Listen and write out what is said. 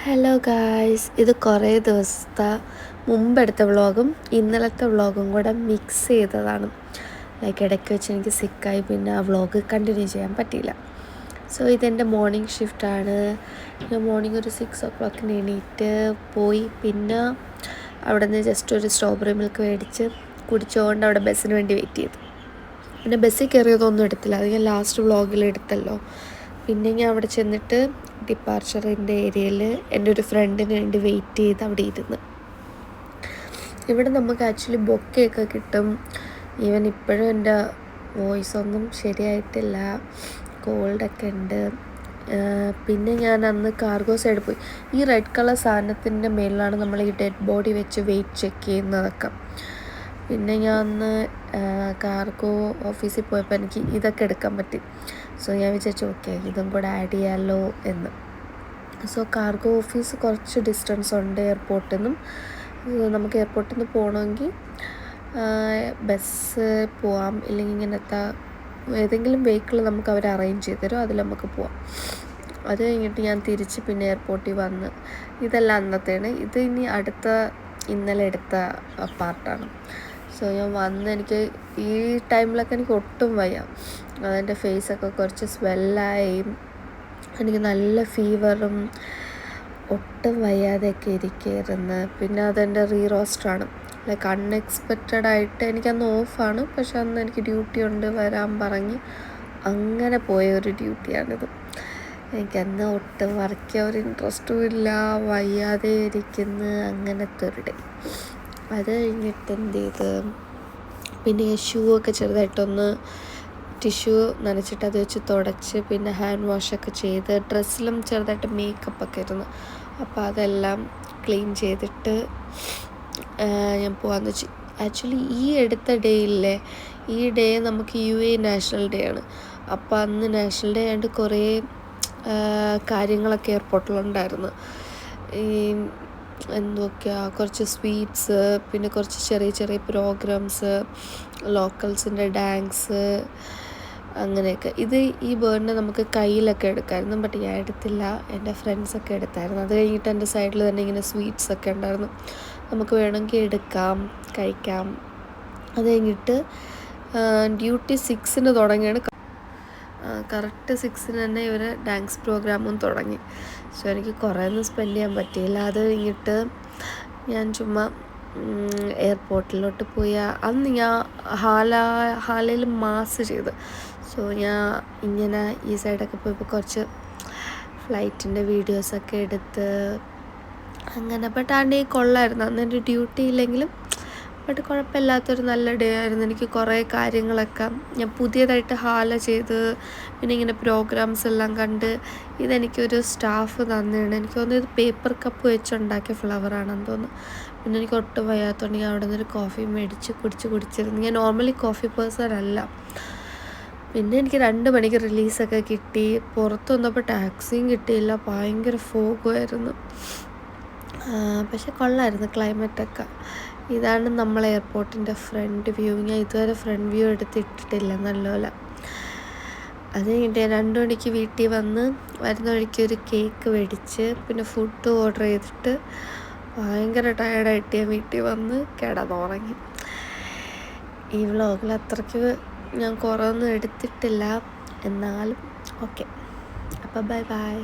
Hello guys, ഇത് കുറേ ദിവസത്തെ മുമ്പെടുത്ത വ്ളോഗും ഇന്നലത്തെ വ്ളോഗും കൂടെ മിക്സ് ചെയ്തതാണ്. ഇടയ്ക്ക് വെച്ച് എനിക്ക് സിക്കായി, പിന്നെ ആ വ്ളോഗ് കണ്ടിന്യൂ ചെയ്യാൻ പറ്റിയില്ല. സോ ഇതെൻ്റെ മോർണിംഗ് ഷിഫ്റ്റാണ്. ഞാൻ മോർണിംഗ് ഒരു 6 o'clock എണീറ്റ് പോയി. പിന്നെ അവിടെ നിന്ന് ജസ്റ്റ് ഒരു സ്ട്രോബെറി മിൽക്ക് മേടിച്ച് കുടിച്ചുകൊണ്ട് അവിടെ ബസ്സിന് വേണ്ടി വെയിറ്റ് ചെയ്തു. പിന്നെ ബസ്സിൽ കയറിയതൊന്നും എടുത്തില്ല, അത് ഞാൻ ലാസ്റ്റ് വ്ളോഗിൽ എടുത്തല്ലോ. പിന്നെ ഞാൻ അവിടെ ചെന്നിട്ട് ഡിപ്പാർച്ചറിൻ്റെ ഏരിയയിൽ എൻ്റെ ഒരു ഫ്രണ്ടിന് വേണ്ടി വെയിറ്റ് ചെയ്ത് അവിടെ ഇരുന്ന്. ഇവിടെ നമുക്ക് ആക്ച്വലി ബൊക്കെയൊക്കെ കിട്ടും. ഈവൻ ഇപ്പോഴും എൻ്റെ വോയിസ് ഒന്നും ശരിയായിട്ടില്ല, കോൾഡൊക്കെ ഉണ്ട്. പിന്നെ ഞാൻ അന്ന് കാർഗോ സൈഡ് പോയി. ഈ റെഡ് കളർ സാധനത്തിൻ്റെ മേലിലാണ് നമ്മൾ ഈ ഡെഡ് ബോഡി വെച്ച് വെയിറ്റ് ചെക്ക് ചെയ്യുന്നതൊക്കെ. പിന്നെ ഞാൻ അന്ന് കാർഗോ ഓഫീസിൽ പോയപ്പോൾ എനിക്ക് ഇതൊക്കെ എടുക്കാൻ പറ്റി. സോ ഞാൻ വിചാരിച്ചു ഓക്കെ, ഇതും കൂടെ ആഡ് ചെയ്യാമല്ലോ എന്ന്. സോ കാർഗോ ഓഫീസ് കുറച്ച് ഡിസ്റ്റൻസ് ഉണ്ട് എയർപോർട്ടിൽ നിന്നും. നമുക്ക് എയർപോർട്ടിൽ നിന്ന് പോകണമെങ്കിൽ ബസ് പോവാം, ഇല്ലെങ്കിൽ ഇങ്ങനത്തെ ഏതെങ്കിലും വെഹിക്കിൾ നമുക്ക് അവർ അറേഞ്ച് ചെയ്ത് തരും, അതിൽ നമുക്ക് പോവാം. അത് കഴിഞ്ഞിട്ട് ഞാൻ തിരിച്ച് പിന്നെ എയർപോർട്ടിൽ വന്ന്. ഇതെല്ലാം അന്നത്തേണ്. ഇത് ഇനി ഇന്നലെ എടുത്ത പാർട്ടാണ്. സോ ഞാൻ വന്ന് എനിക്ക് ഈ ടൈമിലൊക്കെ എനിക്ക് ഒട്ടും വയ്യ. അതെൻ്റെ ഫേസൊക്കെ കുറച്ച് സ്വെല്ലായി, എനിക്ക് നല്ല ഫീവറും ഒട്ടും വയ്യാതെയൊക്കെ ഇരിക്കുകയായിരുന്നു. പിന്നെ അതെൻ്റെ റീറോസ്റ്റാണ്. അൺഎക്സ്പെക്റ്റഡായിട്ട് എനിക്കന്ന് ഓഫാണ്, പക്ഷെ അന്ന് എനിക്ക് ഡ്യൂട്ടി ഉണ്ട്, വരാൻ പറഞ്ഞ് അങ്ങനെ പോയ ഒരു ഡ്യൂട്ടിയാണിത്. എനിക്കന്ന് ഒട്ടും വർക്ക് ചെയ്യാൻ ഒരു ഇൻട്രസ്റ്റും ഇല്ല, വയ്യാതെ ഇരിക്കുന്ന അങ്ങനത്തെ ഒരു ഡേ. അത് കഴിഞ്ഞിട്ട് എന്ത് ചെയ്ത്, പിന്നെ ഷൂ ഒക്കെ ചെറുതായിട്ടൊന്ന് ടിഷ്യൂ നനച്ചിട്ട് അത് വെച്ച് തുടച്ച്, പിന്നെ ഹാൻഡ് വാഷൊക്കെ ചെയ്ത്, ഡ്രസ്സിലും ചെറുതായിട്ട് മേക്കപ്പൊക്കെ ഇരുന്നു. അപ്പോൾ അതെല്ലാം ക്ലീൻ ചെയ്തിട്ട് ഞാൻ പോകാമെന്ന് വെച്ചു. ആക്ച്വലി ഈ എടുത്ത ഡേ ഇല്ലേ, ഈ ഡേ നമുക്ക് UAE നാഷണൽ ഡേ ആണ്. അപ്പോൾ അന്ന് നാഷണൽ ഡേ ആയതുകൊണ്ട് കുറേ കാര്യങ്ങളൊക്കെ എയർപോർട്ടിലുണ്ടായിരുന്നു. ഈ എന്തൊക്കെയാണ്, കുറച്ച് സ്വീറ്റ്സ്, പിന്നെ കുറച്ച് ചെറിയ ചെറിയ പ്രോഗ്രാംസ്, ലോക്കൽസിൻ്റെ ഡാൻസ്, അങ്ങനെയൊക്കെ. ഈ ബേർഡിനെ നമുക്ക് കയ്യിലൊക്കെ എടുക്കാമായിരുന്നു, ബട്ട് ഞാൻ എടുത്തില്ല, എൻ്റെ ഫ്രണ്ട്സൊക്കെ എടുത്തായിരുന്നു. അത് കഴിഞ്ഞിട്ട് എൻ്റെ സൈഡിൽ തന്നെ ഇങ്ങനെ സ്വീറ്റ്സൊക്കെ ഉണ്ടായിരുന്നു, നമുക്ക് വേണമെങ്കിൽ എടുക്കാം, കഴിക്കാം. അത് കഴിഞ്ഞിട്ട് ഡ്യൂട്ടി 6 തുടങ്ങിയാണ്. കറക്റ്റ് 6 തന്നെ ഇവർ ഡാൻസ് പ്രോഗ്രാമും തുടങ്ങി. സോ എനിക്ക് കുറേ ഒന്നും സ്പെൻഡ് ചെയ്യാൻ പറ്റിയില്ല. അത് കഴിഞ്ഞിട്ട് ഞാൻ ചുമ്മാ എയർപോർട്ടിലോട്ട് പോയി. അന്ന് ഞാൻ ഹാലയിൽ മാസ് ചെയ്ത്. സോ ഞാൻ ഇങ്ങനെ ഈ സൈഡൊക്കെ പോയപ്പോൾ കുറച്ച് ഫ്ലൈറ്റിൻ്റെ വീഡിയോസൊക്കെ എടുത്ത് അങ്ങനെ. ബട്ട് ആ ഡേ കൊള്ളായിരുന്നു. അന്ന് എൻ്റെ ഡ്യൂട്ടി ഇല്ലെങ്കിലും ബട്ട് കുഴപ്പമില്ലാത്തൊരു നല്ല ഡേ ആയിരുന്നു. എനിക്ക് കുറേ കാര്യങ്ങളൊക്കെ ഞാൻ പുതിയതായിട്ട് ഹാല ചെയ്ത്, പിന്നെ ഇങ്ങനെ പ്രോഗ്രാംസ് എല്ലാം കണ്ട്. ഇതെനിക്കൊരു സ്റ്റാഫ് തന്നെയാണ്. എനിക്ക് തോന്നുന്നു ഇത് പേപ്പർ കപ്പ് വെച്ചുണ്ടാക്കിയ ഫ്ലവറാണെന്ന് തോന്നുന്നു. പിന്നെ എനിക്ക് ഒട്ടും വയ്യാത്തതുകൊണ്ട് ഞാൻ അവിടെ നിന്നൊരു കോഫി മേടിച്ച് കുടിച്ചിരുന്നു. ഞാൻ നോർമലി കോഫി പേഴ്സൺ അല്ല. പിന്നെ എനിക്ക് 2 മണിക്ക് റിലീസൊക്കെ കിട്ടി. പുറത്ത് വന്നപ്പോൾ ടാക്സിയും കിട്ടിയില്ല, ഭയങ്കര ഫോഗുമായിരുന്നു. പക്ഷെ കൊള്ളായിരുന്നു ക്ലൈമറ്റൊക്കെ. ഇതാണ് നമ്മളെ എയർപോർട്ടിൻ്റെ ഫ്രണ്ട് വ്യൂ. ഞാൻ ഇതുവരെ ഫ്രണ്ട് വ്യൂ എടുത്തിട്ടിട്ടില്ല നല്ലപോലെ. അത് കഴിഞ്ഞിട്ട് 2 മണിക്ക് വീട്ടിൽ വരുന്ന വഴിക്ക് ഒരു കേക്ക് മേടിച്ച്, പിന്നെ ഫുഡ് ഓർഡർ ചെയ്തിട്ട് ഭയങ്കര ടയർഡായിട്ട് ഞാൻ വീട്ടിൽ വന്ന് കിടന്നുറങ്ങി. ഈ വ്ളോഗിൽ അത്രയ്ക്ക് ഞാൻ കുറവൊന്നും എടുത്തിട്ടില്ല, എന്നാലും ഓക്കെ. അപ്പോൾ ബൈ.